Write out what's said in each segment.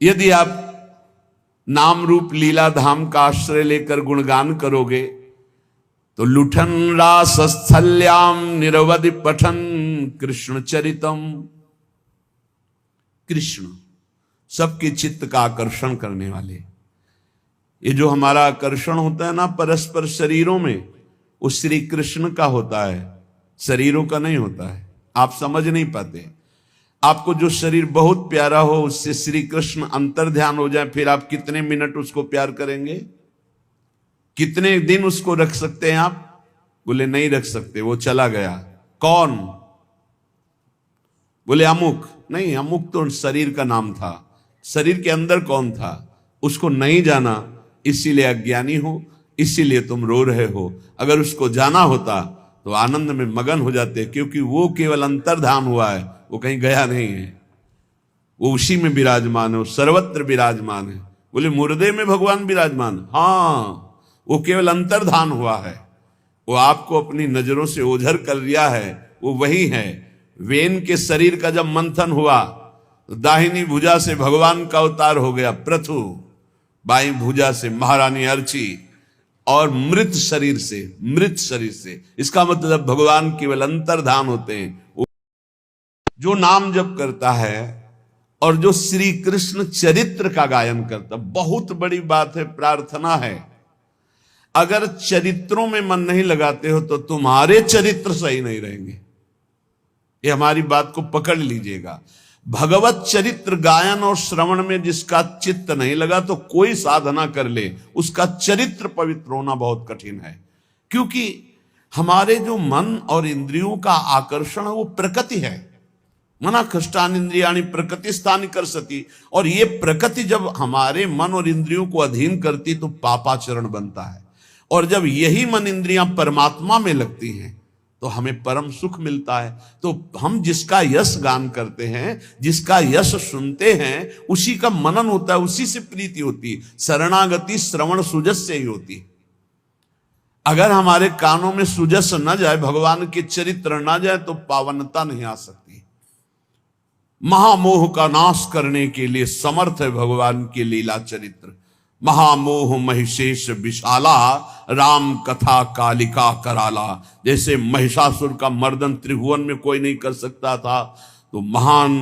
यदि आप नाम रूप लीला धाम का आश्रय लेकर गुणगान करोगे तो लुठन रासस्थल्याम निरवधि पठन कृष्ण चरितम। कृष्ण सबके चित्त का आकर्षण करने वाले, ये जो हमारा आकर्षण होता है ना परस्पर शरीरों में, वो श्री कृष्ण का होता है, शरीरों का नहीं होता है। आप समझ नहीं पाते। आपको जो शरीर बहुत प्यारा हो उससे श्री कृष्ण अंतर ध्यान हो जाए, फिर आप कितने मिनट उसको प्यार करेंगे? कितने दिन उसको रख सकते हैं आप? बोले नहीं रख सकते, वो चला गया। कौन? बोले अमुक। नहीं, अमुक तो शरीर का नाम था, शरीर के अंदर कौन था उसको नहीं जाना, इसीलिए अज्ञानी हो, इसीलिए तुम रो रहे हो। अगर उसको जाना होता तो आनंद में मगन हो जाते, क्योंकि वो केवल अंतर्धान हुआ है, वो कहीं गया नहीं है, वो उसी में विराजमान है, वो सर्वत्र विराजमान है। बोले मुर्दे में भगवान विराजमान? हाँ, वो केवल अंतर्धान हुआ है, वो आपको अपनी नजरों से ओझल कर लिया है, वो वही है। वेन के शरीर का जब मंथन हुआ तो दाहिनी भुजा से भगवान का अवतार हो गया पृथु, बाई भुजा से महारानी अर्ची, और मृत शरीर से, इसका मतलब भगवान केवल अंतर्धान होते हैं। जो नाम जप करता है और जो श्री कृष्ण चरित्र का गायन करता, बहुत बड़ी बात है, प्रार्थना है। अगर चरित्रों में मन नहीं लगाते हो तो तुम्हारे चरित्र सही नहीं रहेंगे। ये हमारी बात को पकड़ लीजिएगा। भगवत चरित्र गायन और श्रवण में जिसका चित्त नहीं लगा तो कोई साधना कर ले, उसका चरित्र पवित्र होना बहुत कठिन है। क्योंकि हमारे जो मन और इंद्रियों का आकर्षण है वो प्रकृति है। मना कष्टान इंद्रियाणि प्रकृति स्थान कर सती, और ये प्रकृति जब हमारे मन और इंद्रियों को अधीन करती तो पापाचरण बनता है। और जब यही मन इंद्रियां परमात्मा में लगती हैं तो हमें परम सुख मिलता है। तो हम जिसका यश गान करते हैं, जिसका यश सुनते हैं, उसी का मनन होता है, उसी से प्रीति होती है। शरणागति श्रवण सुजस से ही होती है। अगर हमारे कानों में सुजस न जाए, भगवान के चरित्र न जाए, तो पावनता नहीं आ सकती। महामोह का नाश करने के लिए समर्थ है भगवान के लीला चरित्र। महामोह महिषेश विशाला, राम कथा कालिका कराला। जैसे महिषासुर का मर्दन त्रिभुवन में कोई नहीं कर सकता था, तो महान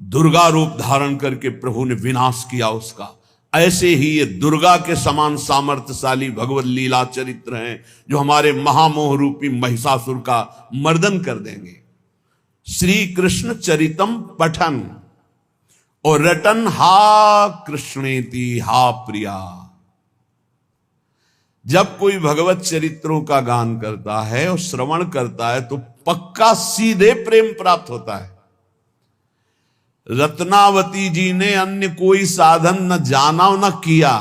दुर्गा रूप धारण करके प्रभु ने विनाश किया उसका। ऐसे ही ये दुर्गा के समान सामर्थ्यशाली भगवत लीला चरित्र हैं जो हमारे महामोह रूपी महिषासुर का मर्दन कर देंगे। श्री कृष्ण चरितम पठन और रटन हा कृष्णेति हा प्रिया। जब कोई भगवत चरित्रों का गान करता है और श्रवण करता है तो पक्का सीधे प्रेम प्राप्त होता है। रत्नावती जी ने अन्य कोई साधन न जाना न किया,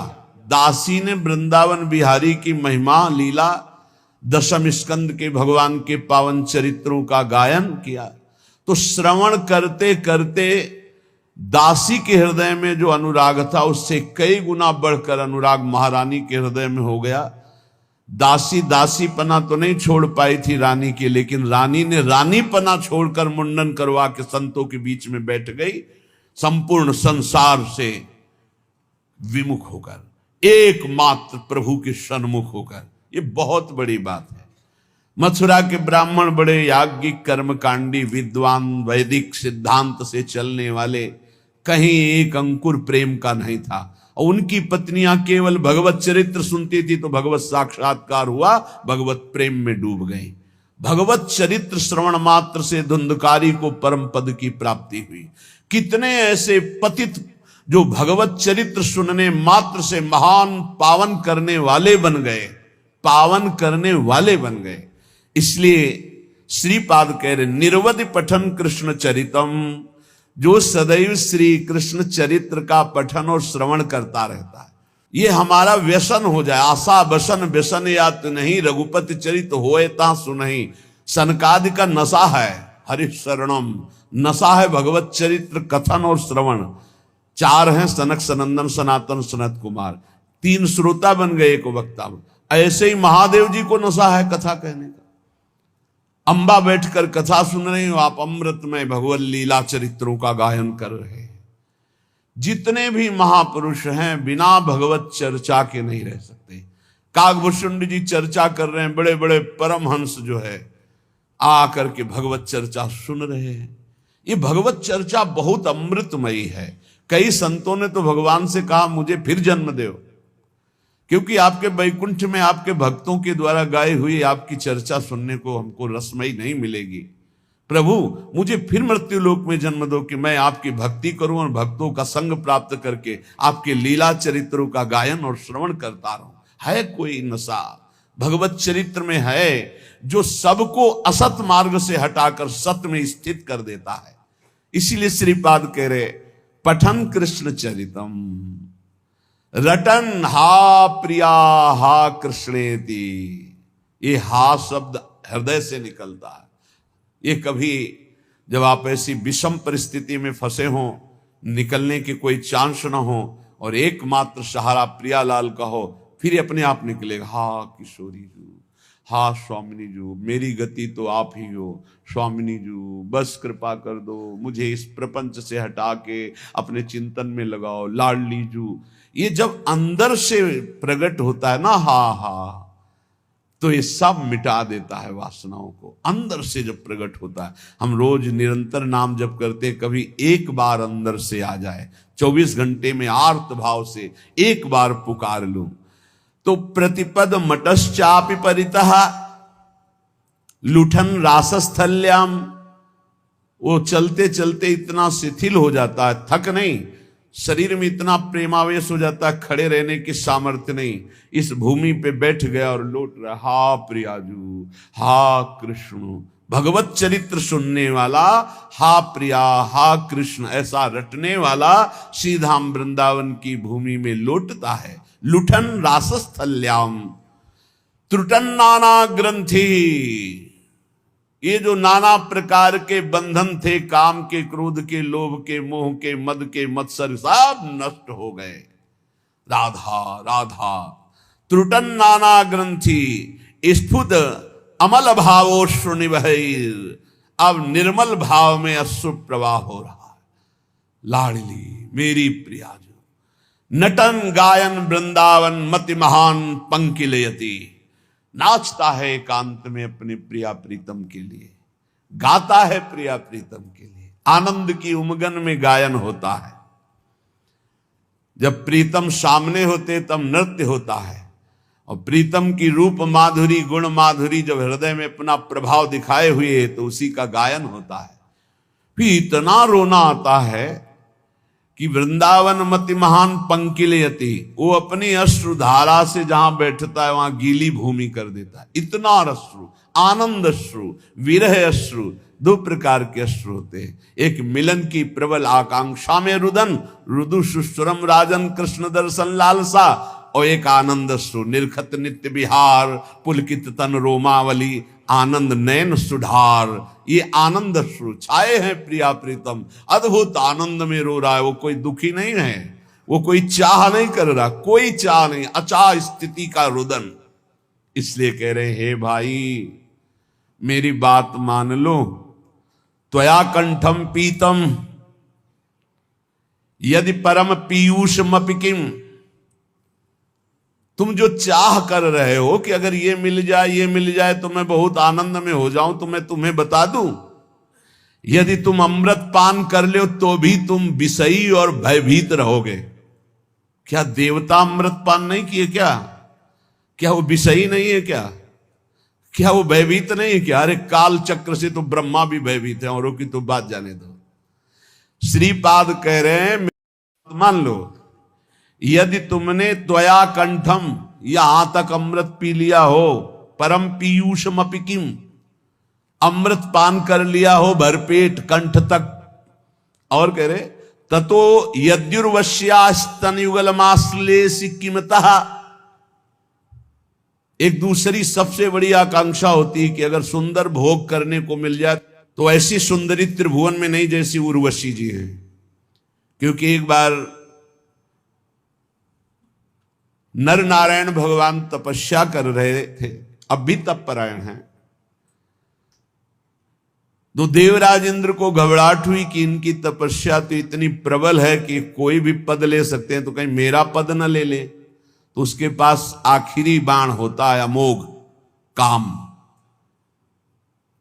दासी ने वृंदावन बिहारी की महिमा लीला दशम स्कंद के भगवान के पावन चरित्रों का गायन किया। तो श्रवण करते करते दासी के हृदय में जो अनुराग था उससे कई गुना बढ़कर अनुराग महारानी के हृदय में हो गया। दासी दासीपना तो नहीं छोड़ पाई थी रानी के, लेकिन रानी ने रानीपना छोड़कर मुंडन करवा के संतों के बीच में बैठ गई, संपूर्ण संसार से विमुख होकर, एकमात्र प्रभु के सन्मुख होकर। ये बहुत बड़ी बात है। मथुरा के ब्राह्मण बड़े याज्ञिक कर्मकांडी विद्वान, वैदिक सिद्धांत से चलने वाले, कहीं एक अंकुर प्रेम का नहीं था। और उनकी पत्नियां केवल भगवत चरित्र सुनती थी तो भगवत साक्षात्कार हुआ, भगवत प्रेम में डूब गई। भगवत चरित्र श्रवण मात्र से धुंधकारी को परम पद की प्राप्ति हुई। कितने ऐसे पतित जो भगवत चरित्र सुनने मात्र से महान पावन करने वाले बन गए, पावन करने वाले बन गए। इसलिए श्रीपाद कह रहे निरवधि पठन कृष्ण चरितम, जो सदैव श्री कृष्ण चरित्र का पठन और श्रवण करता रहता है। ये हमारा व्यसन हो जाए। आशा बसन व्यसन यात नहीं, रघुपति चरित होए ता सुनहि। सनकादि का नशा है हरि शरणम, नशा है भगवत चरित्र कथन और श्रवण। चार हैं सनक सनंदन सनातन सनत कुमार, तीन श्रोता बन गए एक वक्ता। ऐसे ही महादेव जी को नशा है कथा कहने का। अंबा बैठकर कथा सुन रहे हो आप, अमृतमय भगवत लीला चरित्रों का गायन कर रहे हैं। जितने भी महापुरुष हैं बिना भगवत चर्चा के नहीं रह सकते। काकभूषुंड जी चर्चा कर रहे हैं, बड़े बड़े परमहंस जो है आकर के भगवत चर्चा सुन रहे हैं। ये भगवत चर्चा बहुत अमृतमयी है। कई संतों ने तो भगवान से कहा मुझे फिर जन्म दो, क्योंकि आपके वैकुंठ में आपके भक्तों के द्वारा गाई हुई आपकी चर्चा सुनने को हमको रसमयी नहीं मिलेगी। प्रभु मुझे फिर मृत्यु लोक में जन्म दो कि मैं आपकी भक्ति करूं और भक्तों का संग प्राप्त करके आपके लीला चरित्रों का गायन और श्रवण करता रहूं। है कोई नशा भगवत चरित्र में है जो सबको असत मार्ग से हटाकर सत्य में स्थित कर देता है। इसीलिए श्रीपाद कह रहे पठन कृष्ण चरितम रटन हा प्रिया हा कृष्णेति। ये हा शब्द हृदय से निकलता है। ये कभी जब आप ऐसी विषम परिस्थिति में फंसे हो, निकलने की कोई चांस ना हो और एकमात्र सहारा प्रियालाल का हो, फिर अपने आप निकलेगा। हा किशोरी जू, हा स्वामिनी जू, मेरी गति तो आप ही हो। स्वामिनी जू बस कृपा कर दो, मुझे इस प्रपंच से हटा के अपने चिंतन में लगाओ। लाडली जू, ये जब अंदर से प्रकट होता है ना हा हा, तो ये सब मिटा देता है वासनाओं को। अंदर से जब प्रकट होता है, हम रोज निरंतर नाम जप करते, कभी एक बार अंदर से आ जाए, 24 घंटे में आर्त भाव से एक बार पुकार लूं, तो प्रतिपद मटश्चापि परितः लुठन रासस्थल्याम, वो चलते चलते इतना शिथिल हो जाता है, थक नहीं, शरीर में इतना प्रेमावेश हो जाता है, खड़े रहने की सामर्थ्य नहीं, इस भूमि पे बैठ गया और लौट रहा। हा प्रियाजू, हा कृष्ण, भगवत चरित्र सुनने वाला, हा प्रिया हा कृष्ण ऐसा रटने वाला सीधाम वृंदावन की भूमि में लौटता है। लुठन रासस्थल्याम त्रुटन नाना ग्रंथि, ये जो नाना प्रकार के बंधन थे, काम के, क्रोध के, लोभ के, मोह के, मद के, मत्सर, सब नष्ट हो गए। राधा राधा त्रुटन नाना ग्रंथि स्फुट अमल भावोश्रु निवहैर, अब निर्मल भाव में अश्रु प्रवाह हो रहा है। लाडली मेरी प्रिया जो नटन गायन वृंदावन मति महान पंकिलयति, नाचता है एकांत में अपने प्रिया प्रीतम के लिए, गाता है प्रिया प्रीतम के लिए। आनंद की उमगन में गायन होता है। जब प्रीतम सामने होते तब नृत्य होता है, और प्रीतम की रूप माधुरी गुण माधुरी जब हृदय में अपना प्रभाव दिखाए हुए तो उसी का गायन होता है। फिर इतना रोना आता है कि वृंदावन मति महान पंकिलयति, वो अपनी अश्रुधारा से जहां बैठता है वहां गीली भूमि कर देता है। इतना अश्रु, आनंद अश्रु, विरह अश्रु, दो प्रकार के अश्रु होते हैं। एक मिलन की प्रबल आकांक्षा में रुदन, रुदु सुस्वरम राजन कृष्ण दर्शन लालसा, और एक आनंद अश्रु, निर्खत नित्य विहार पुलकित तन रोमावली, आनंद नयन सुधार। ये आनंद अश्रु छाए हैं प्रिया प्रीतम, अद्भुत आनंद में रो रहा है। वो कोई दुखी नहीं है, वो कोई चाह नहीं कर रहा, कोई चाह नहीं, अचाह स्थिति का रुदन। इसलिए कह रहे हे भाई मेरी बात मान लो, त्वया कंठम पीतम यदि परम पीयूषमपि किम, तुम जो चाह कर रहे हो कि अगर ये मिल जाए ये मिल जाए तो मैं बहुत आनंद में हो जाऊं, तो मैं तुम्हें बता दूं, यदि तुम अमृत पान कर लो तो भी तुम विषयी और भयभीत रहोगे। क्या देवता अमृत पान नहीं किए क्या? क्या वो विषयी नहीं है क्या? क्या वो भयभीत नहीं है क्या? अरे काल चक्र से तो ब्रह्मा भी भयभीत है, औरों की तो बात जाने दो। श्रीपाद कह रहे हैं मान लो, यदि तुमने त्वया कंठम, यहां तक अमृत पी लिया हो, परम पीयूषमपि किम, अमृत पान कर लिया हो भरपेट कंठ तक, और कह रहे ततो यद्युर्वश्यास्तन युगलमाश्लेषि किमतः, एक दूसरी सबसे बड़ी आकांक्षा होती है कि अगर सुंदर भोग करने को मिल जाए तो ऐसी सुंदरी त्रिभुवन में नहीं जैसी उर्वशी जी हैं। क्योंकि एक बार नर नारायण भगवान तपस्या कर रहे थे, अब भी तप परायण हैं, तो देवराज इंद्र को घबराहट हुई कि इनकी तपस्या तो इतनी प्रबल है कि कोई भी पद ले सकते हैं, तो कहीं मेरा पद न ले ले। तो उसके पास आखिरी बाण होता है अमोघ काम।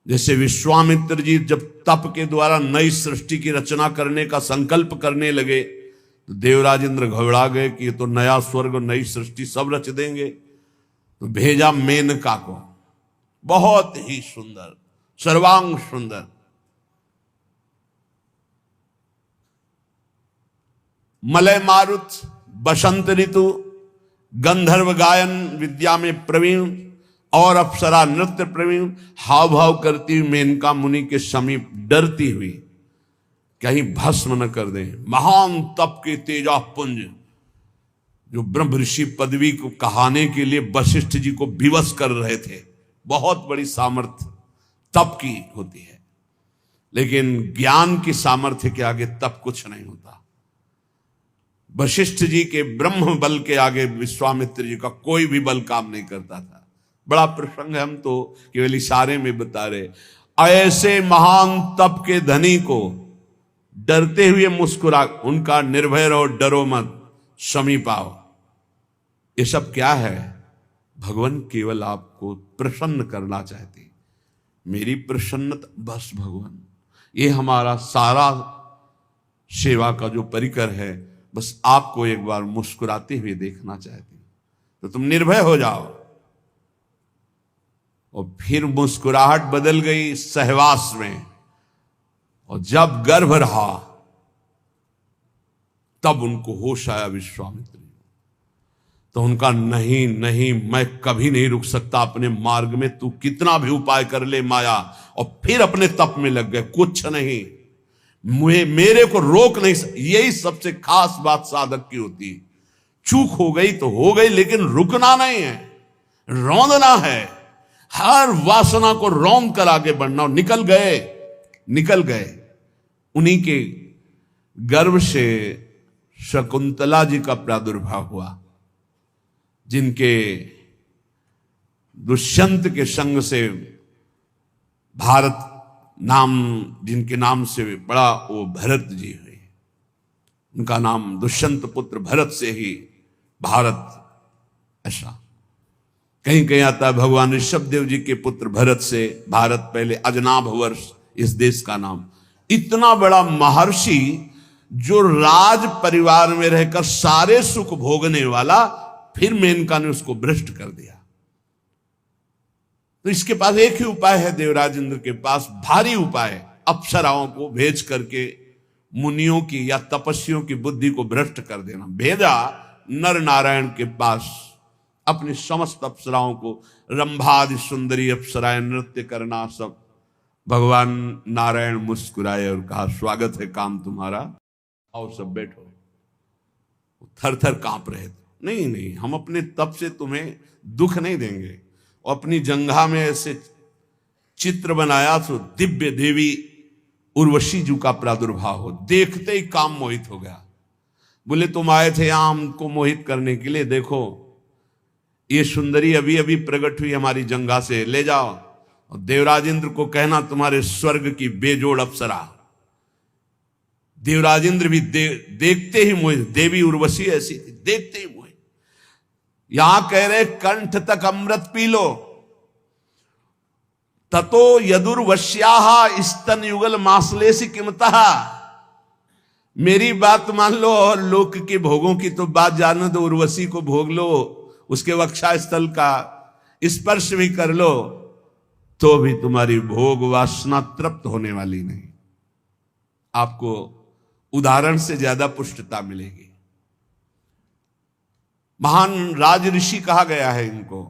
जैसे विश्वामित्र जी जब तप के द्वारा नई सृष्टि की रचना करने का संकल्प करने लगे, तो देवराज इंद्र घबरा गए कि ये तो नया स्वर्ग नई सृष्टि सब रच देंगे। तो भेजा मेनका को, बहुत ही सुंदर, सर्वांग सुंदर। मलय मारुत, बसंत ऋतु, गंधर्व गायन विद्या में प्रवीण और अप्सरा नृत्य प्रवीण, हाव भाव करती हुई मेनका मुनि के समीप डरती हुई कहीं भस्म न कर दें। महान तप के तेजा पुंज जो ब्रह्म ऋषि पदवी को कहाने के लिए वशिष्ठ जी को विवश कर रहे थे, बहुत बड़ी सामर्थ्य तप की होती है, लेकिन ज्ञान की सामर्थ्य के आगे तप कुछ नहीं होता। वशिष्ठ जी के ब्रह्म बल के आगे विश्वामित्र जी का कोई भी बल काम नहीं करता था। बड़ा प्रसंग है, हम तो केवल इशारे में बता रहे। ऐसे महान तप के धनी को डरते हुए मुस्कुरा, उनका निर्भय रहो, डरो मत, समीप आओ। ये सब क्या है? भगवान केवल आपको प्रसन्न करना चाहते। मेरी प्रसन्नता बस भगवान, ये हमारा सारा सेवा का जो परिकर है, बस आपको एक बार मुस्कुराते हुए देखना चाहते। तो तुम निर्भय हो जाओ। और फिर मुस्कुराहट बदल गई सहवास में, और जब गर्भ रहा तब उनको होश आया विश्वामित्र। तो उनका नहीं नहीं, मैं कभी नहीं रुक सकता अपने मार्ग में, तू कितना भी उपाय कर ले माया। और फिर अपने तप में लग गए, कुछ नहीं, मेरे को रोक नहीं। यही सबसे खास बात साधक की होती है। चूक हो गई तो हो गई, लेकिन रुकना नहीं है, रौंदना है। हर वासना को रौंद कर आगे बढ़ना। और निकल गए। उन्हीं के गर्भ से शकुंतला जी का प्रादुर्भाव हुआ, जिनके दुष्यंत के संग से भारत नाम, जिनके नाम से बड़ा वो भरत जी हुए। उनका नाम दुष्यंत पुत्र भरत से ही भारत, ऐसा कहीं कहीं आता है। भगवान ऋषभदेव जी के पुत्र भरत से भारत, पहले अजनाभ वर्ष इस देश का नाम। इतना बड़ा महर्षि जो राज परिवार में रहकर सारे सुख भोगने वाला, फिर मेनका ने उसको भ्रष्ट कर दिया। तो इसके पास एक ही उपाय है, देवराज इंद्र के पास भारी उपाय, अप्सराओं को भेज करके मुनियों की या तपस्वियों की बुद्धि को भ्रष्ट कर देना। भेजा नर नारायण के पास अपनी समस्त अप्सराओं को, रंभादि सुंदरी अप्सराएं नृत्य करना सब। भगवान नारायण मुस्कुराए और कहा, स्वागत है काम तुम्हारा, और सब बैठो। थर थर कांप रहे थे। नहीं नहीं, हम अपने तप से तुम्हें दुख नहीं देंगे। और अपनी जंघा में ऐसे चित्र बनाया तो दिव्य देवी उर्वशी जी का प्रादुर्भाव हो, देखते ही काम मोहित हो गया। बोले तुम आए थे यहां हमको मोहित करने के लिए, देखो ये सुंदरी अभी अभी प्रकट हुई हमारी जंघा से, ले जाओ। और देवराज इंद्र को कहना तुम्हारे स्वर्ग की बेजोड़ अप्सरा। देवराज इंद्र भी देखते ही मोहित, देवी उर्वशी ऐसी थी, देखते ही मोहित। यहां कह रहे कंठ तक अमृत पी लो। ततो यदुर्वश्याः स्तन युगल मासलेसी किमतः। मेरी बात मान लो और लोक के भोगों की तो बात जानो, तो उर्वशी को भोग लो, उसके वक्षा स्थल का स्पर्श भी कर लो, तो भी तुम्हारी भोग वासना तृप्त होने वाली नहीं। आपको उदाहरण से ज्यादा पुष्टता मिलेगी। महान राज ऋषि कहा गया है इनको,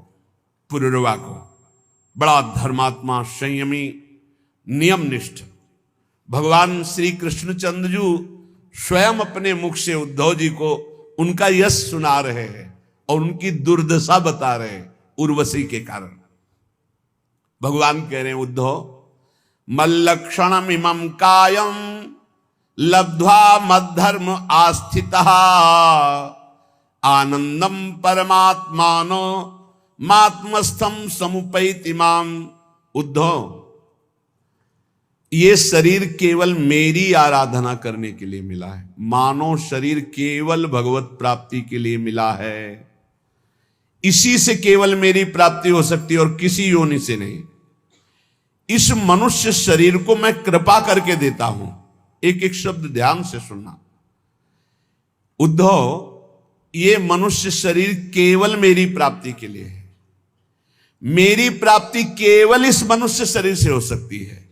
पुरुरवा को। बड़ा धर्मात्मा, संयमी, नियमनिष्ठ। भगवान श्री कृष्णचंद्र जी स्वयं अपने मुख से उद्धव जी को उनका यश सुना रहे हैं और उनकी दुर्दशा बता रहे हैं उर्वशी के कारण। भगवान कह रहे हैं, उद्धव मल्लक्षणम इमं कायम लब्ध्वा मद्धर्म आस्थितः आनंदम परमात्मानो मात्मस्थम समुपैति माम। उद्धव, ये शरीर केवल मेरी आराधना करने के लिए मिला है। मानव शरीर केवल भगवत प्राप्ति के लिए मिला है। इसी से केवल मेरी प्राप्ति हो सकती है और किसी योनि से नहीं। इस मनुष्य शरीर को मैं कृपा करके देता हूं। एक एक शब्द ध्यान से सुनना। उद्धव, ये मनुष्य शरीर केवल मेरी प्राप्ति के लिए है। मेरी प्राप्ति केवल इस मनुष्य शरीर से हो सकती है।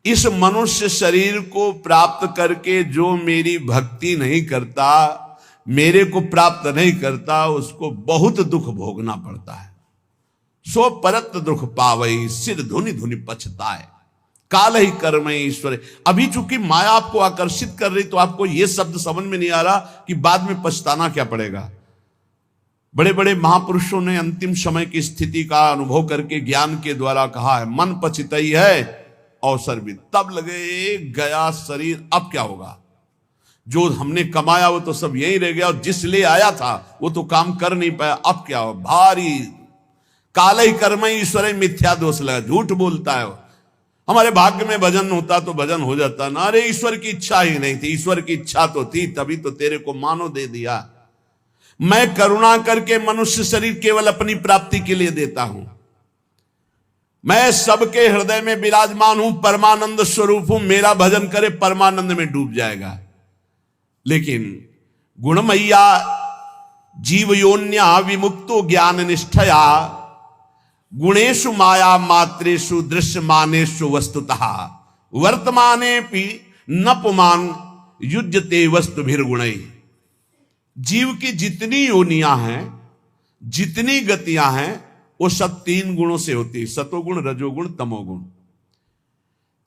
इस मनुष्य शरीर को प्राप्त करके जो मेरी भक्ति नहीं करता, मेरे को प्राप्त नहीं करता, उसको बहुत दुख भोगना पड़ता है। सो परत दुख पावई, सिर धुनि धुनि पछताए, काल ही कर्म ईश्वर। अभी चूंकि माया आपको आकर्षित कर रही तो आपको यह शब्द समझ में नहीं आ रहा कि बाद में पछताना क्या पड़ेगा। बड़े बड़े महापुरुषों ने अंतिम समय की स्थिति का अनुभव करके ज्ञान के द्वारा कहा है, मन पछतई है अवसर भी। तब लगे गया शरीर, अब क्या होगा। जो हमने कमाया वो तो सब यही रह गया, और जिस लिए आया था वो तो काम कर नहीं पाया, अब क्या हो। भारी काल ही कर्म ईश्वर मिथ्या दोष लगा, झूठ बोलता है। हमारे भाग्य में भजन होता तो भजन हो जाता ना। अरे ईश्वर की इच्छा ही नहीं थी, ईश्वर की इच्छा तो थी, तभी तो तेरे को मानो दे दिया। मैं करुणा करके मनुष्य शरीर केवल अपनी प्राप्ति के लिए देता हूं। मैं सबके हृदय में विराजमान हूं, परमानंद स्वरूप हूं। मेरा भजन करे परमानंद में डूब जाएगा। लेकिन गुणमय्या जीवयोन्या विमुक्तो ज्ञान निष्ठया, गुणेशु माया मात्रेषु दृश्यमानेषु वस्तुतः, वर्तमाने पि न पुमान युज्यते वस्तुभिर्गुणै। जीव की जितनी योनियां हैं, जितनी गतियां हैं, वो सब तीन गुणों से होती है, सतोगुण, रजोगुण, तमोगुण।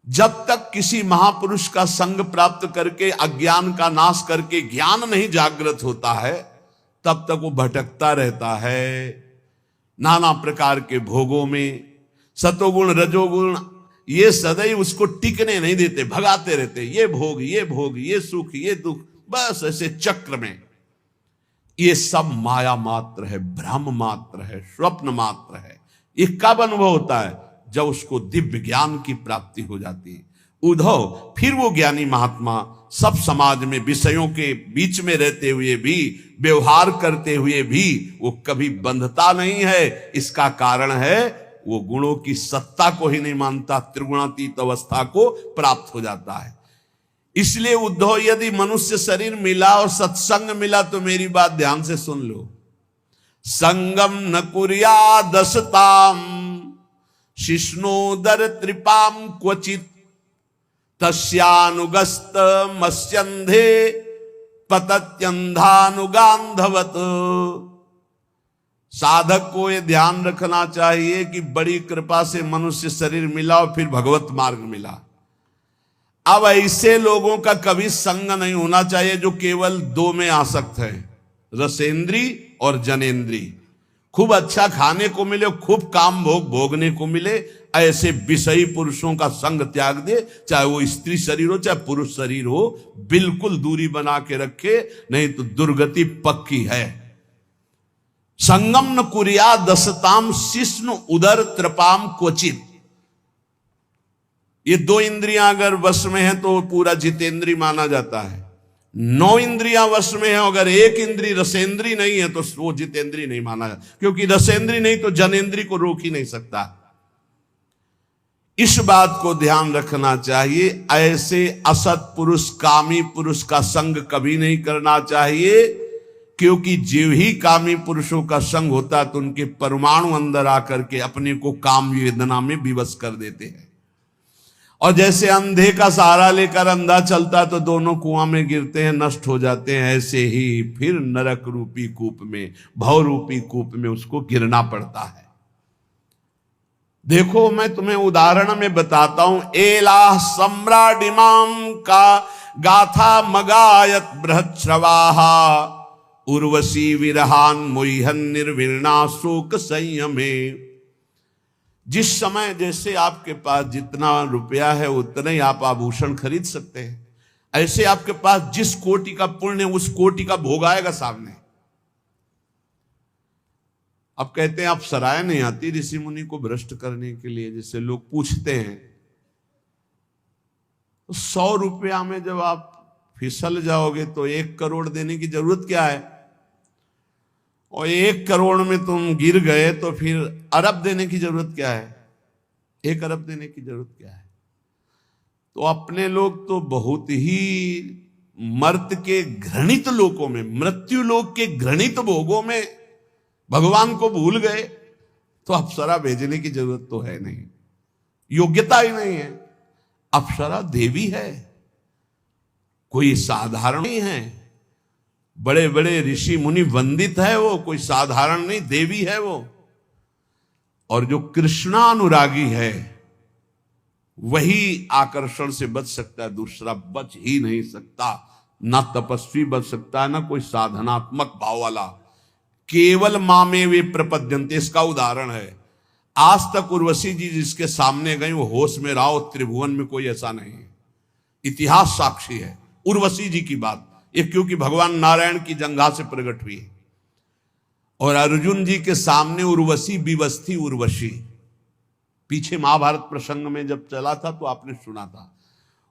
जब तक किसी महापुरुष का संग प्राप्त करके अज्ञान का नाश करके ज्ञान नहीं जागृत होता है, तब तक वो भटकता रहता है नाना प्रकार के भोगों में। सतोगुण रजोगुण ये सदैव उसको टिकने नहीं देते, भगाते रहते। ये भोग, ये भोग, ये सुख, ये दुख, बस ऐसे चक्र में। ये सब माया मात्र है, भ्रम मात्र है, स्वप्न मात्र है। ये कब अनुभव होता है? जब उसको दिव्य ज्ञान की प्राप्ति हो जाती है। उद्धव, फिर वो ज्ञानी महात्मा सब समाज में विषयों के बीच में रहते हुए भी, व्यवहार करते हुए भी वो कभी बंधता नहीं है। इसका कारण है वो गुणों की सत्ता को ही नहीं मानता, त्रिगुणातीत अवस्था को प्राप्त हो जाता है। इसलिए उद्धव, यदि मनुष्य शरीर मिला और सत्संग मिला तो मेरी बात ध्यान से सुन लो। संगम न कुर्या दसताम शिष्णोदर त्रिपाम क्वचित, तस्यानुगस्त मस्यंधे पतत्यंधानुगांधवत। साधक को यह ध्यान रखना चाहिए कि बड़ी कृपा से मनुष्य शरीर मिला और फिर भगवत मार्ग मिला। अब ऐसे लोगों का कभी संग नहीं होना चाहिए जो केवल दो में आसक्त है, रसेंद्री और जनेंद्री। खूब अच्छा खाने को मिले, खूब काम भोग भोगने को मिले, ऐसे विषयी पुरुषों का संग त्याग दे। चाहे वो स्त्री शरीर हो चाहे पुरुष शरीर हो, बिल्कुल दूरी बना के रखे, नहीं तो दुर्गति पक्की है। संगम न कुर्या दसताम शिष्ण उदर त्रिपाम क्वचित। ये दो इंद्रियां अगर वश में है तो पूरा जितेंद्री माना जाता है। 9 इंद्रियां वश में है, अगर एक इंद्री रसेंद्री नहीं है तो वो जितेंद्री नहीं माना जाता, क्योंकि रसेंद्री नहीं तो जनेंद्री को रोक ही नहीं सकता। इस बात को ध्यान रखना चाहिए। ऐसे असत पुरुष, कामी पुरुष का संग कभी नहीं करना चाहिए, क्योंकि जीव ही कामी पुरुषों का संग होता तो उनके परमाणु अंदर आकर के अपने को काम वेदना में विवश कर देते हैं। और जैसे अंधे का सहारा लेकर अंधा चलता तो दोनों कुआं में गिरते हैं, नष्ट हो जाते हैं, ऐसे ही फिर नरक रूपी कूप में, भव रूपी कूप में उसको गिरना पड़ता है। देखो, मैं तुम्हें उदाहरण में बताता हूं। एला सम्राडिमाम का गाथा मगायत बृहच्छ्रवाहा, उर्वशी विरहान मुह्यन निर्विर्णा शोक संयमे। जिस समय जैसे आपके पास जितना रुपया है उतने ही आप आभूषण खरीद सकते हैं, ऐसे आपके पास जिस कोटि का पुण्य है उस कोटि का भोग आएगा सामने। अब कहते हैं आप सराय नहीं आती ऋषि मुनि को भ्रष्ट करने के लिए, जैसे लोग पूछते हैं तो 100 रुपया में जब आप फिसल जाओगे तो 1 करोड़ देने की जरूरत क्या है? और 1 करोड़ में तुम गिर गए तो फिर अरब देने की जरूरत क्या है? 1 अरब देने की जरूरत क्या है? तो अपने लोग तो बहुत ही मर्त के घृणित लोकों में, मृत्यु लोक के घृणित भोगों में भगवान को भूल गए। तो अप्सरा भेजने की जरूरत तो है नहीं, योग्यता ही नहीं है। अप्सरा देवी है, कोई साधारण नहीं है। बड़े बड़े ऋषि मुनि वंदित है वो, कोई साधारण नहीं, देवी है वो। और जो कृष्णानुरागी है वही आकर्षण से बच सकता है, दूसरा बच ही नहीं सकता। ना तपस्वी बच सकता है, ना कोई साधनात्मक भाव वाला। केवल मामे वे प्रपद्यंते, इसका उदाहरण है। आज तक उर्वशी जी जिसके सामने गई वो होश में रहा, त्रिभुवन में कोई ऐसा नहीं है। इतिहास साक्षी है उर्वशी जी की बात, ये क्योंकि भगवान नारायण की जंघा से प्रकट हुई है। और अर्जुन जी के सामने उर्वशी विवस्थी उर्वशी, पीछे महाभारत प्रसंग में जब चला था तो आपने सुना था।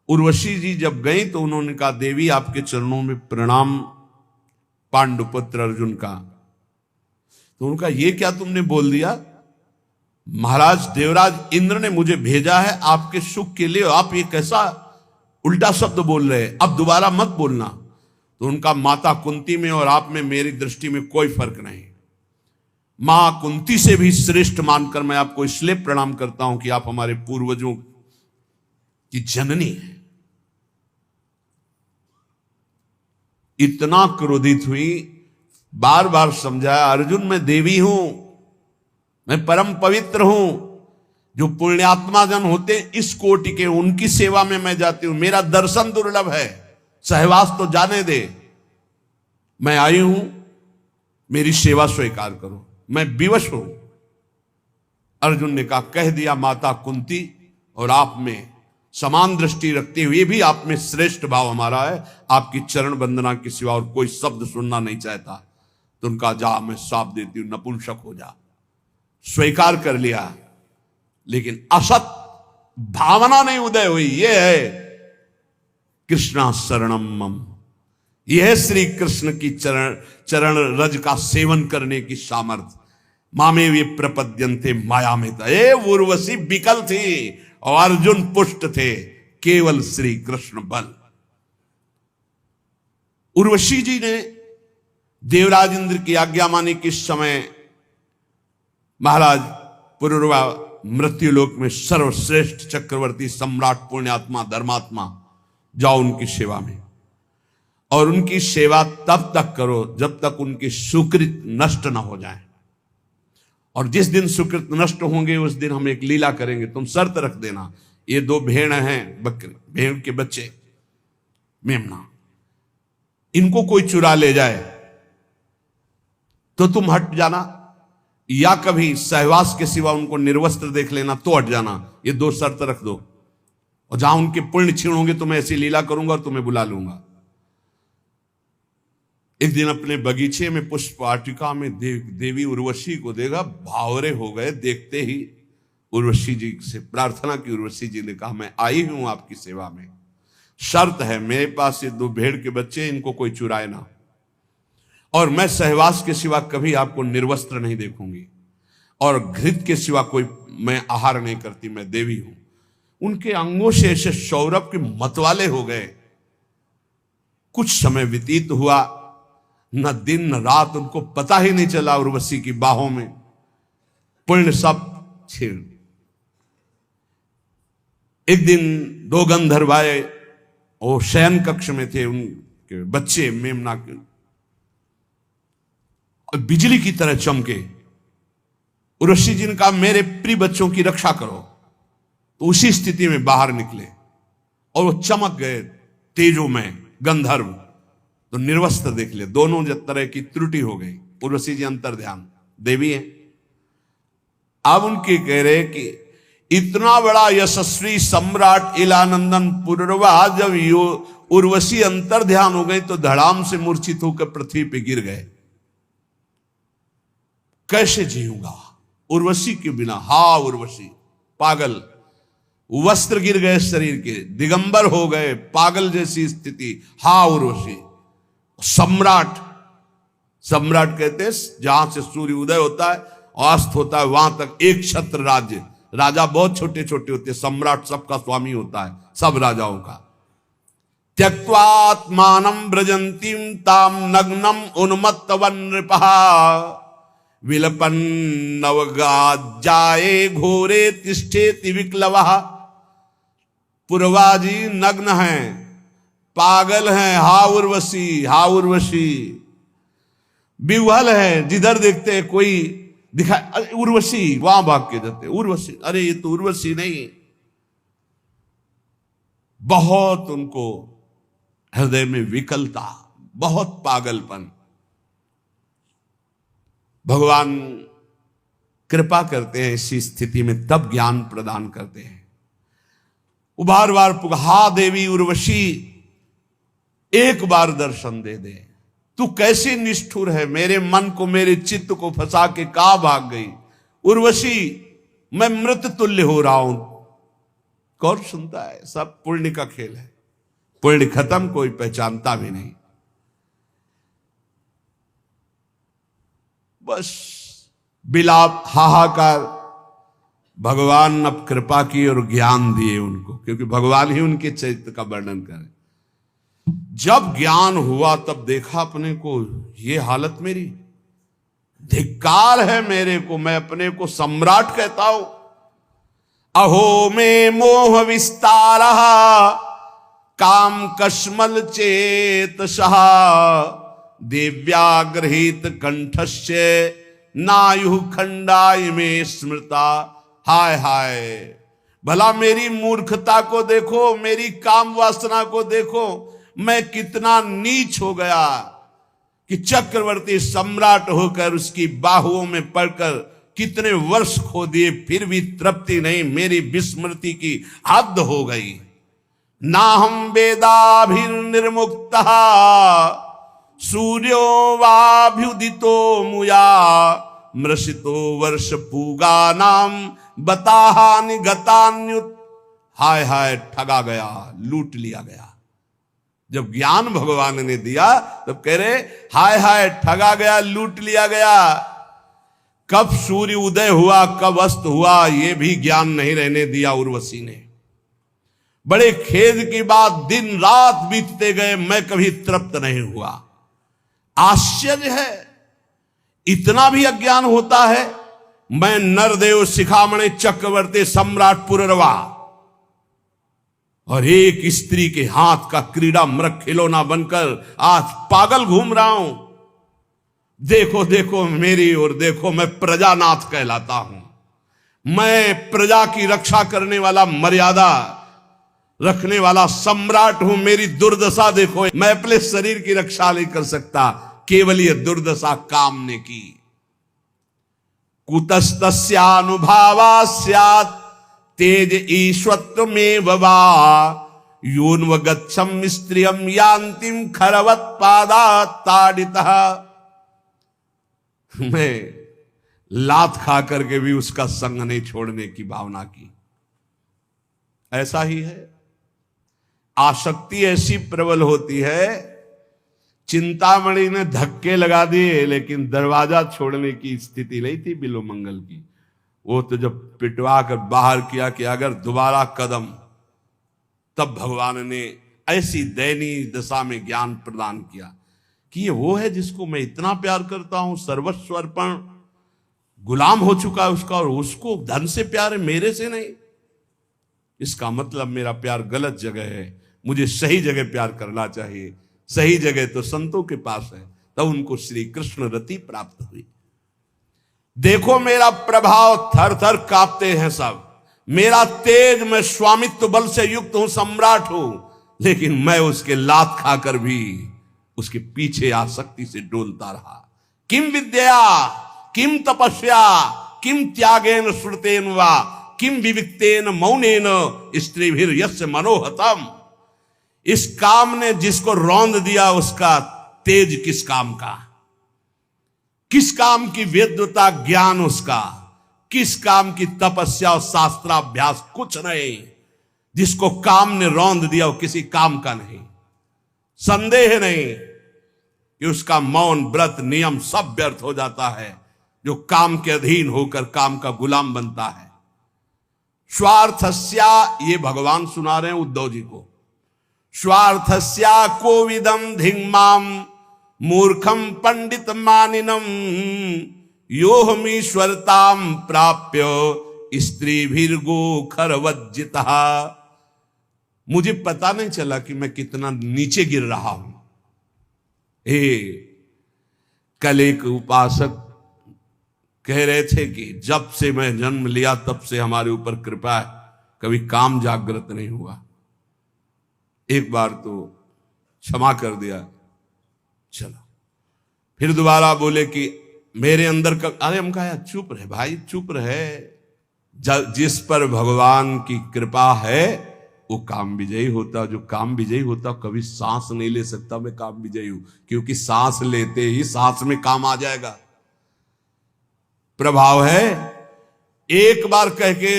उर्वशी जी जब गई तो उन्होंने कहा, देवी आपके चरणों में प्रणाम पांडुपुत्र अर्जुन का। तो उनका ये क्या तुमने बोल दिया? महाराज देवराज इंद्र ने मुझे भेजा है आपके सुख के लिए, आप ये कैसा उल्टा शब्द बोल रहे हैं, अब दोबारा मत बोलना। तो उनका माता कुंती में और आप में मेरी दृष्टि में कोई फर्क नहीं। मां कुंती से भी श्रेष्ठ मानकर मैं आपको इसलिए प्रणाम करता हूं कि आप हमारे पूर्वजों की जननी है। इतना क्रोधित हुई, बार बार समझाया, अर्जुन मैं देवी हूं, मैं परम पवित्र हूं। जो पुण्यात्मा जन होते इस कोटि के, उनकी सेवा में मैं जाती हूं। मेरा दर्शन दुर्लभ है, सहवास तो जाने दे। मैं आई हूं, मेरी सेवा स्वीकार करो, मैं विवश हूं। अर्जुन ने कहा, कह दिया माता कुंती और आप में समान दृष्टि रखते हुए भी आप में श्रेष्ठ भाव हमारा है। आपकी चरण वंदना के सिवा और कोई शब्द सुनना नहीं चाहता। तो उनका जा, मैं साफ देती हूं, नपुंसक हो जा। स्वीकार कर लिया, लेकिन असत भावना नहीं उदय हुई। यह है कृष्णा शरणम मम, यह है श्री कृष्ण की चरण रज का सेवन करने की सामर्थ्य। मामे वे प्रपद्यंते माया में था। उर्वशी विकल थी और अर्जुन पुष्ट थे, केवल श्री कृष्ण बल। उर्वशी जी ने देवराज इंद्र की आज्ञा मानी। किस समय? महाराज पुरुरवा मृत्युलोक में सर्वश्रेष्ठ चक्रवर्ती सम्राट पुण्यात्मा धर्मात्मा, जाओ उनकी सेवा में। और उनकी सेवा तब तक करो जब तक उनकी सुकृत नष्ट ना हो जाए। और जिस दिन सुकृत नष्ट होंगे उस दिन हम एक लीला करेंगे। तुम शर्त रख देना, ये 2 भेड़ हैं, बकरी, भेड़ के बच्चे मेमना, इनको कोई चुरा ले जाए तो तुम हट जाना, या कभी सहवास के सिवा उनको निर्वस्त्र देख लेना तो हट जाना। ये 2 शर्त रख दो। और जहां उनके पुण्य क्षीण होंगे तो मैं ऐसी लीला करूंगा और तुम्हें बुला लूंगा। एक दिन अपने बगीचे में पुष्प वाटिका में देवी उर्वशी को देखा, भावरे हो गए। देखते ही उर्वशी जी से प्रार्थना की। उर्वशी जी ने कहा, मैं आई हूं आपकी सेवा में, शर्त है मेरे पास ये 2 भेड़ के बच्चे, इनको कोई चुराए ना, और मैं सहवास के सिवा कभी आपको निर्वस्त्र नहीं देखूंगी, और घृत के सिवा कोई मैं आहार नहीं करती, मैं देवी हूं। उनके अंगों से ऐसे सौरभ के मतवाले हो गए। कुछ समय व्यतीत हुआ, न दिन न रात, उनको पता ही नहीं चला। उर्वशी की बाहों में पुण्य सब छीण। एक दिन 2 गंधर्व आए, वो शयन कक्ष में थे, उनके बच्चे मेमना के बिजली की तरह चमके। उर्वशी जी ने कहा, मेरे प्रिय बच्चों की रक्षा करो। तो उसी स्थिति में बाहर निकले और वो चमक गए तेजो में गंधर्व। तो निर्वस्त्र देख ले, दोनों तरह की त्रुटि हो गई। उर्वशी जी अंतर ध्यान देवी है। अब उनके कह रहे कि इतना बड़ा यशस्वी सम्राट इलानंदन पुरुरवा, जब उर्वशी अंतर ध्यान हो गई तो धड़ाम से मूर्छित होकर पृथ्वी पे गिर गए। कैसे जीऊंगा उर्वशी के बिना? हा उर्वशी पागल, वस्त्र गिर गए शरीर के, दिगंबर हो गए, पागल जैसी स्थिति। हा उर्वशी, सम्राट, सम्राट कहते हैं जहां से सूर्य उदय होता है और अस्त होता है वहां तक एक छत्र राज्य। राजा बहुत छोटे छोटे होते हैं, सम्राट सबका स्वामी होता है, सब राजाओं का। त्यक्त्वात्मानं व्रजन्तीं ताम नग्नम उन्मत्तवन नृपः विलपन नवगाज्जाये घोरे तिष्ठेति विक्लवः। पूर्वाजी नग्न हैं, पागल हैं, हा उर्वशी, हा उर्वशी, विह्वल है, जिधर देखते हैं कोई दिखाई, अरे उर्वशी, वहां भाग के जाते, उर्वशी, अरे ये तो उर्वशी नहीं। बहुत उनको हृदय में विकलता, बहुत पागलपन। भगवान कृपा करते हैं इसी स्थिति में, तब ज्ञान प्रदान करते हैं। वो बार बार हा देवी उर्वशी, एक बार दर्शन दे दे। तू कैसी निष्ठुर है, मेरे मन को, मेरे चित्त को फंसा के कहां भाग गई उर्वशी, मैं मृत तुल्य हो रहा हूं। कौन सुनता है, सब पुण्य का खेल है, पुण्य खत्म, कोई पहचानता भी नहीं। बस बिलाप, हाहाकार। भगवान अब कृपा की और ज्ञान दिए उनको, क्योंकि भगवान ही उनके चरित्र का वर्णन करे। जब ज्ञान हुआ तब देखा अपने को, ये हालत मेरी, धिक्कार है मेरे को, मैं अपने को सम्राट कहता हूं। अहो में मोह विस्तार काम कश्मल चेतसः दिव्याग्रहित कंठस्य नायु खंडाय में स्मृता। हाय हाय, भला मेरी मूर्खता को देखो, मेरी काम वासना को देखो, मैं कितना नीच हो गया कि चक्रवर्ती सम्राट होकर उसकी बाहुओं में पड़कर कितने वर्ष खो दिए, फिर भी तृप्ति नहीं, मेरी विस्मृति की हद हो गई। ना हम वेदाभिर्निर्मुक्तः सूर्यो वाभ्युदितो मुया मृषितो वर्ष पूगा नाम बताहानि गतान्युत। हाय हाय, ठगा गया, लूट लिया गया। जब ज्ञान भगवान ने दिया तब कह रहे हाय हाय, ठगा गया, लूट लिया गया। कब सूर्य उदय हुआ, कब अस्त हुआ, यह भी ज्ञान नहीं रहने दिया उर्वशी ने। बड़े खेद की बात, दिन रात बीतते गए, मैं कभी तृप्त नहीं हुआ। आश्चर्य है, इतना भी अज्ञान होता है। मैं नरदेव शिखामणि चक्रवर्ती सम्राट पुररवा और एक स्त्री के हाथ का क्रीड़ा मृग खिलौना बनकर आज पागल घूम रहा हूं। देखो देखो मेरी ओर देखो, मैं प्रजानाथ कहलाता हूं, मैं प्रजा की रक्षा करने वाला, मर्यादा रखने वाला सम्राट हूं। मेरी दुर्दशा देखो, मैं अपने शरीर की रक्षा नहीं कर सकता, केवल ये दुर्दशा काम ने की। कुतस्तस्यानुभावा स्यात् तेज ईश्वत्व में वा यून्वगच्छम स्त्रियम यान्तिम खरवत पादा ताड़ितः। मैं लात खा करके भी उसका संग नहीं छोड़ने की भावना की। ऐसा ही है, आसक्ति ऐसी प्रबल होती है। चिंतामणि ने धक्के लगा दिए, लेकिन दरवाजा छोड़ने की स्थिति नहीं थी बिल्वमंगल की। वो तो जब पिटवा कर बाहर किया कि अगर दोबारा कदम, तब भगवान ने ऐसी दयनीय दशा में ज्ञान प्रदान किया कि ये वो है जिसको मैं इतना प्यार करता हूं, सर्वस्व अर्पण, गुलाम हो चुका है उसका, और उसको धन से प्यार है, मेरे से नहीं। इसका मतलब मेरा प्यार गलत जगह है, मुझे सही जगह प्यार करना चाहिए। सही जगह तो संतों के पास है। तब उनको श्री कृष्ण रति प्राप्त हुई। देखो मेरा प्रभाव, थर थर कांपते हैं सब, मेरा तेज, मैं स्वामित्व बल से युक्त हूं, सम्राट हूं, लेकिन मैं उसके लात खाकर भी उसके पीछे आसक्ति से डोलता रहा। किम विद्या, किम तपस्या, किम त्यागेन श्रुतेन वा किम विविक्तेन मौनेन स्त्रीभिर यस्य मनोहतम। इस काम ने जिसको रौंद दिया, उसका तेज किस काम का, किस काम की वेद्यता ज्ञान उसका, किस काम की तपस्या और शास्त्राभ्यास, कुछ नहीं। जिसको काम ने रौंद दिया वो किसी काम का नहीं। संदेह नहीं कि उसका मौन, व्रत, नियम सब व्यर्थ हो जाता है जो काम के अधीन होकर काम का गुलाम बनता है। स्वार्थस्या, ये भगवान सुना रहे हैं उद्धव जी को, स्वार्थस्या कोविदम धिंगमाम मूर्खम पंडित मानिनम योहमीश्वरताम प्राप्य स्त्री भीर्गो खरवज्जिता। मुझे पता नहीं चला कि मैं कितना नीचे गिर रहा हूं। कल एक उपासक कह रहे थे कि जब से मैं जन्म लिया तब से हमारे ऊपर कृपा है, कभी काम जागृत नहीं हुआ। एक बार तो क्षमा कर दिया, चलो। फिर दोबारा बोले कि मेरे अंदर का, अरे हम कहा चुप रहे भाई, चुप रहे। जिस पर भगवान की कृपा है वो काम विजयी होता। जो काम विजयी होता कभी सांस नहीं ले सकता मैं काम विजयी हूं, क्योंकि सांस लेते ही सांस में काम आ जाएगा। प्रभाव है। एक बार कह के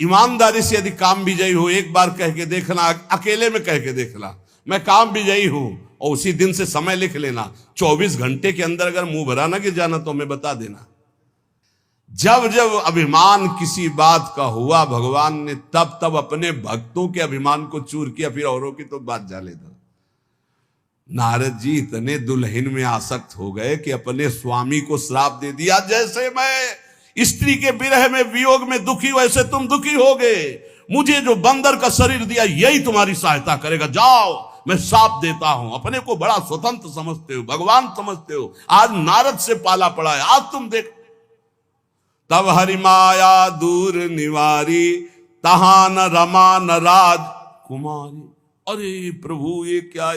ईमानदारी से यदि काम विजयी हो, एक बार कह के देखना, अकेले में कह के देखना मैं काम विजयी हूं, और उसी दिन से समय लिख लेना। 24 घंटे के अंदर अगर मुंह भरा ना गिर जाना तो हमें बता देना। जब जब अभिमान किसी बात का हुआ, भगवान ने तब तब अपने भक्तों के अभिमान को चूर किया, फिर औरों की तो बात जाले दो। नारद जी इतने दुल्हन में आसक्त हो गए कि अपने स्वामी को श्राप दे दिया, जैसे मैं स्त्री के विरह में, वियोग में दुखी वैसे तुम दुखी होगे। मुझे जो बंदर का शरीर दिया यही तुम्हारी सहायता करेगा, जाओ मैं श्राप देता हूं। अपने को बड़ा स्वतंत्र समझते हो, भगवान समझते हो, आज नारद से पाला पड़ा है। आज तुम देख, तब हरि माया दूर निवारी, तहां न रमा न राज कुमारी। अरे प्रभु ये क्या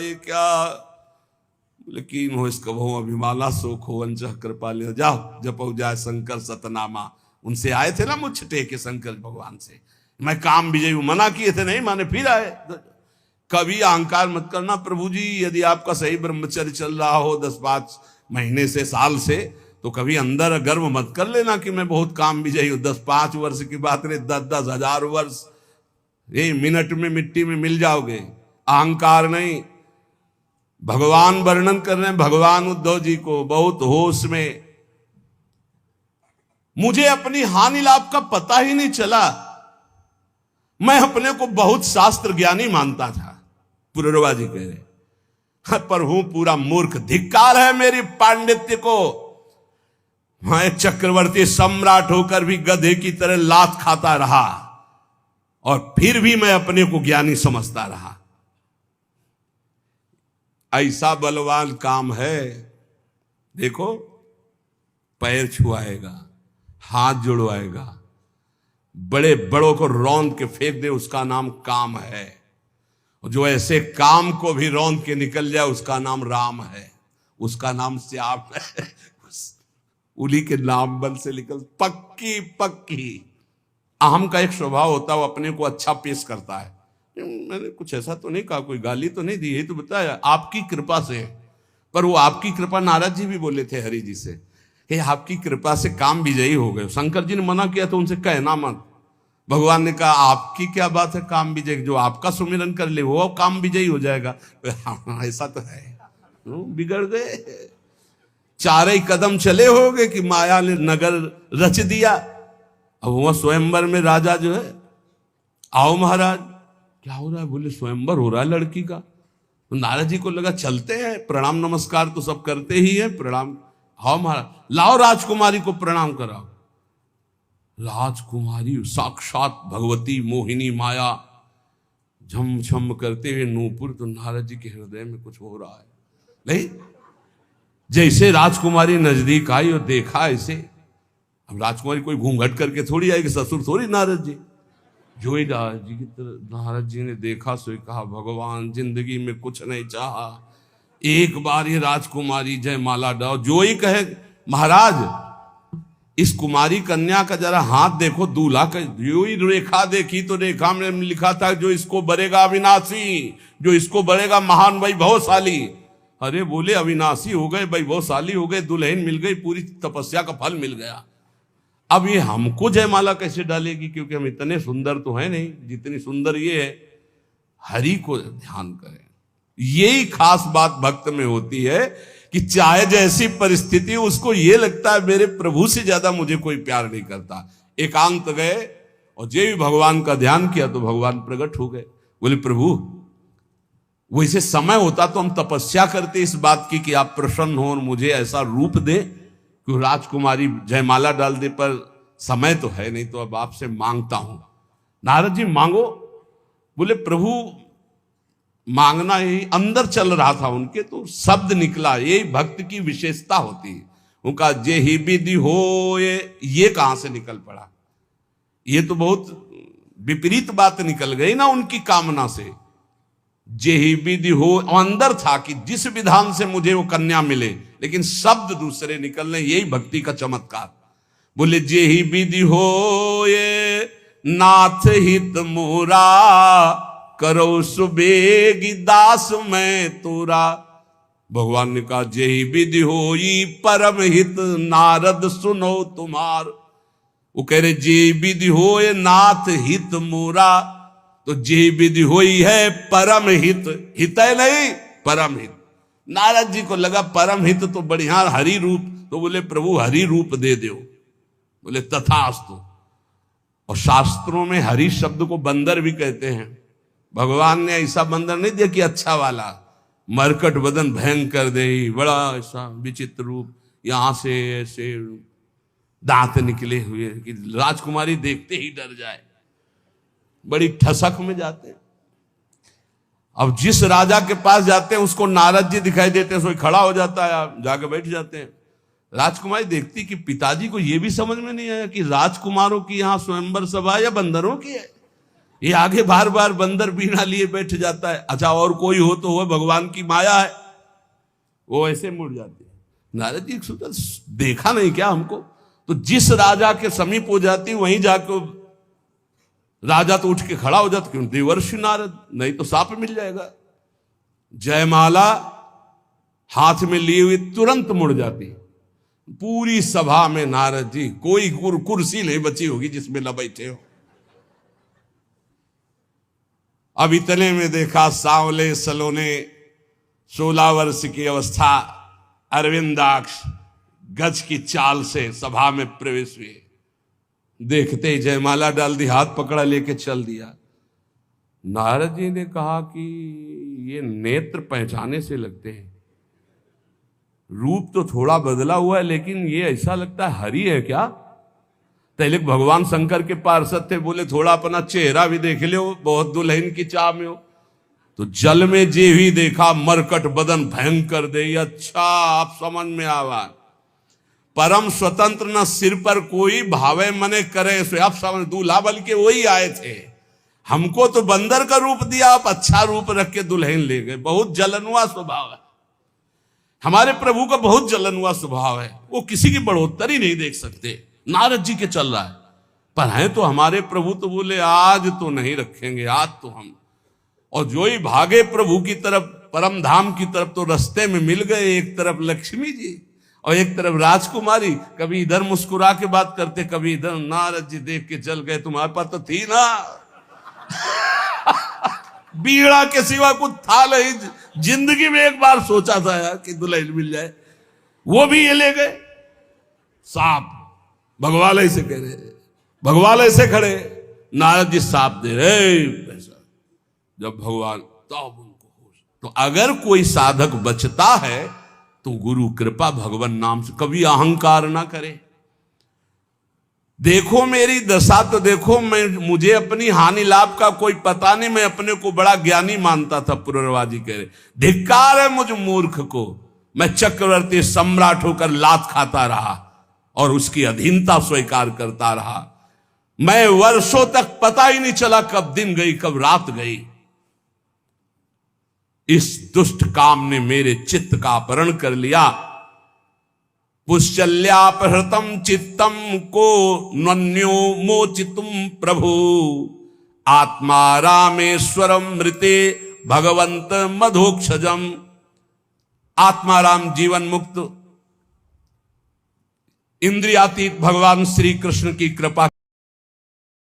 लेकिन हो इसका बहु अभिमाला शोक हो वंच कृपा ले। जाओ जपो जाए शंकर सतनामा। उनसे आए थे ना मुझ टेके शंकर भगवान से, मैं काम विजयी हूं, मना किए थे, नहीं माने, फिर आए। कभी अहंकार मत करना प्रभु जी। यदि आपका सही ब्रह्मचर्य चल रहा हो 10-5 महीने से, साल से, तो कभी अंदर गर्व मत कर लेना कि मैं बहुत काम विजयी हूं। 10-5 वर्ष की बात नहीं, 10-10 हजार वर्ष ये मिनट में मिट्टी में मिल जाओगे। अहंकार नहीं। भगवान वर्णन कर रहे हैं, भगवान उद्धव जी को बहुत होश में, मुझे अपनी हानि लाभ का पता ही नहीं चला। मैं अपने को बहुत शास्त्र ज्ञानी मानता था, पुररवा जी कह रहे, पर हूं पूरा मूर्ख। धिक्कार है मेरी पांडित्य को। मैं एक चक्रवर्ती सम्राट होकर भी गधे की तरह लात खाता रहा, और फिर भी मैं अपने को ज्ञानी समझता रहा। ऐसा बलवान काम है, देखो, पैर छुआएगा, हाथ जुड़वाएगा, बड़े बड़ों को रौंद के फेंक दे, उसका नाम काम है। जो ऐसे काम को भी रौंद के निकल जाए उसका नाम राम है, उसका नाम श्याम है। उन्हीं के नाम बल से निकल पक्की। अहम का एक स्वभाव होता है, वो अपने को अच्छा पेश करता है। मैंने कुछ ऐसा तो नहीं कहा, कोई गाली तो नहीं दी, यही तो बताया आपकी कृपा से। पर वो आपकी कृपा, नारद जी भी बोले थे हरि जी से कि आपकी कृपा से काम विजयी हो गए। शंकर जी ने मना किया तो उनसे कहना मत। भगवान ने कहा आपकी क्या बात है काम विजय, जो आपका सुमिरन कर ले वो काम विजयी हो जाएगा। ऐसा तो है, बिगड़ गए। 4 कदम चले होगे कि माया ने नगर रच दिया। अब वहां स्वयंवर में राजा जो है, आओ महाराज क्या हो रहा है, बोले स्वयंवर हो रहा है लड़की का। तो नारद जी को लगा चलते हैं, प्रणाम नमस्कार तो सब करते ही है, प्रणाम, आओ महाराज, लाओ राजकुमारी को प्रणाम कराओ। राजकुमारी साक्षात भगवती मोहिनी माया झम करते हुए नूपुर। तो नारद जी के हृदय में कुछ हो रहा है, नहीं जैसे राजकुमारी नजदीक आई और देखा ऐसे। अब राजकुमारी कोई घूंघट करके थोड़ी आएगी, ससुर थोड़ी नारद जी। जो ही नारद जी की तरफ, नारद जी ने देखा सो कहा भगवान जिंदगी में कुछ नहीं चाहा, एक बार ये राजकुमारी जय माला डाओ। जो ही कहे महाराज इस कुमारी कन्या का जरा हाथ देखो, दूल्हा का। जो ही रेखा देखी तो रेखा में लिखा था जो इसको बरेगा अविनाशी, जो इसको बरेगा महान वैभवशाली। अरे बोले अविनाशी हो गए, वैभवशाली हो गए, दुल्हन मिल गई, पूरी तपस्या का फल मिल गया। अब ये हमको जयमाला कैसे डालेगी, क्योंकि हम इतने सुंदर तो है नहीं जितनी सुंदर ये है। हरि को ध्यान करें। यही खास बात भक्त में होती है कि चाहे जैसी परिस्थिति, उसको यह लगता है मेरे प्रभु से ज्यादा मुझे कोई प्यार नहीं करता। एकांत गए और जे भी भगवान का ध्यान किया तो भगवान प्रकट हो गए। बोले प्रभु वैसे समय होता तो हम तपस्या करते इस बात की कि आप प्रसन्न हो और मुझे ऐसा रूप दे कि राजकुमारी जयमाला डाल दे, पर समय तो है नहीं, तो अब आपसे मांगता हूं। नारद जी मांगो। बोले प्रभु मांगना ही अंदर चल रहा था उनके, तो शब्द निकला। यही भक्त की विशेषता होती है। उनका जे ही विधि हो ये कहां से निकल पड़ा? ये तो बहुत विपरीत बात निकल गई ना उनकी कामना से। जे ही विधि हो अंदर था कि जिस विधान से मुझे वो कन्या मिले, लेकिन शब्द दूसरे निकलने। यही भक्ति का चमत्कार। बोले जे ही विधि हो ये नाथ हित मोरा, करो सुबेगी दास मैं तोरा। भगवान ने कहा जे ही विधि होई परम हित नारद सुनो तुम्हार। वो कह रहे जे विधि होए नाथ हित मोरा, तो जे विधि होई है परम हित। हित है नहीं, परम हित। नारद जी को लगा परम हित तो बढ़िया हरि रूप, तो बोले प्रभु हरि रूप दे दो। बोले तथास्तु। और शास्त्रों में हरि शब्द को बंदर भी कहते हैं। भगवान ने ऐसा बंदर नहीं दिया कि अच्छा वाला, मरकट बदन भयंकर दे, बड़ा ऐसा विचित्र रूप, यहां से ऐसे दांत निकले हुए कि राजकुमारी देखते ही डर जाए, बड़ी ठसक में जाते हैं। अब जिस राजा के पास जाते हैं उसको नारद जी दिखाई देते हैं, सोई खड़ा हो जाता है, आप जाके बैठ जाते हैं। राजकुमारी देखती कि पिताजी को यह भी समझ में नहीं आया कि राजकुमारों की यहां स्वयंवर सभा या बंदरों की है। ये आगे बार बार बंदर बीना लिए बैठ जाता है। अच्छा और कोई हो तो वह भगवान की माया है। वो ऐसे मुड़ जाती है। नारद जी सोचा देखा नहीं क्या हमको? तो जिस राजा के समीप हो जाती वहीं जाकर राजा तो उठ के खड़ा हो जाता, क्यों? देवर्षि नारद, नहीं तो साप मिल जाएगा। जयमाला हाथ में लिए हुए तुरंत मुड़ जाती। पूरी सभा में नारद जी, कोई कुर्सी नहीं बची होगी जिसमें न बैठे हो। अब इतने में देखा सांवले सलोने 16 वर्ष की अवस्था अरविंदाक्ष गज की चाल से सभा में प्रवेश हुए। देखते ही जयमाला डाल दी, हाथ पकड़ा लेके चल दिया। नारद जी ने कहा कि ये नेत्र पहचाने से लगते हैं, रूप तो थोड़ा बदला हुआ है, लेकिन ये ऐसा लगता है हरि है क्या? पहले भगवान शंकर के पार्षद थे, बोले थोड़ा अपना चेहरा भी देख लो, बहुत दुल्हन की चाह में हो। तो जल में जे ही देखा मरकट बदन भयंकर दे। अच्छा आप समझ में आवा, परम स्वतंत्र न सिर पर कोई भावे मने करे। सो आप समझ, दूल्हा बल के वही आए थे, हमको तो बंदर का रूप दिया, आप अच्छा रूप रख के दुल्हन ले गए। बहुत जलनुआ स्वभाव है हमारे प्रभु का, बहुत जलनुआ स्वभाव है। वो किसी की बढ़ोतरी नहीं देख सकते। नारद जी के चल रहा है, पर है तो हमारे प्रभु। तो बोले आज तो नहीं रखेंगे, आज तो हम। और जो ही भागे प्रभु की तरफ, परम धाम की तरफ, तो रास्ते में मिल गए। एक तरफ लक्ष्मी जी और एक तरफ राजकुमारी। कभी इधर मुस्कुरा के बात करते, कभी इधर। नारद जी देख के चल गए, तुम्हारे पास तो थी ना बीड़ा के सिवा कुछ था नहीं। जिंदगी में एक बार सोचा था यार कि दुल्हन मिल जाए, वो भी ये ले गए। सांप भगवान ऐसे कह रहे, भगवान ऐसे खड़े, नारद जी सांप दे रहे पैसा। जब भगवान तब उनको होश। तो अगर कोई साधक बचता है तो गुरु कृपा भगवान नाम से कभी अहंकार ना करे। देखो मेरी दशा तो देखो, मुझे अपनी हानि लाभ का कोई पता नहीं, मैं अपने को बड़ा ज्ञानी मानता था। पुररवाजी कह रहे, धिक्कार है मुझ मूर्ख को, मैं चक्रवर्ती सम्राट होकर लात खाता रहा और उसकी अधीनता स्वीकार करता रहा। मैं वर्षों तक पता ही नहीं चला कब दिन गई कब रात गई। इस दुष्ट काम ने मेरे चित्त का अपहरण कर लिया। पुष्चल्यापहृतम चित्तम को नन्यो मोचितुम प्रभु, आत्मा रामेश्वरम मृते भगवंत मधोक्षजम। आत्माराम जीवन मुक्त इंद्रियातीत भगवान श्री कृष्ण की कृपा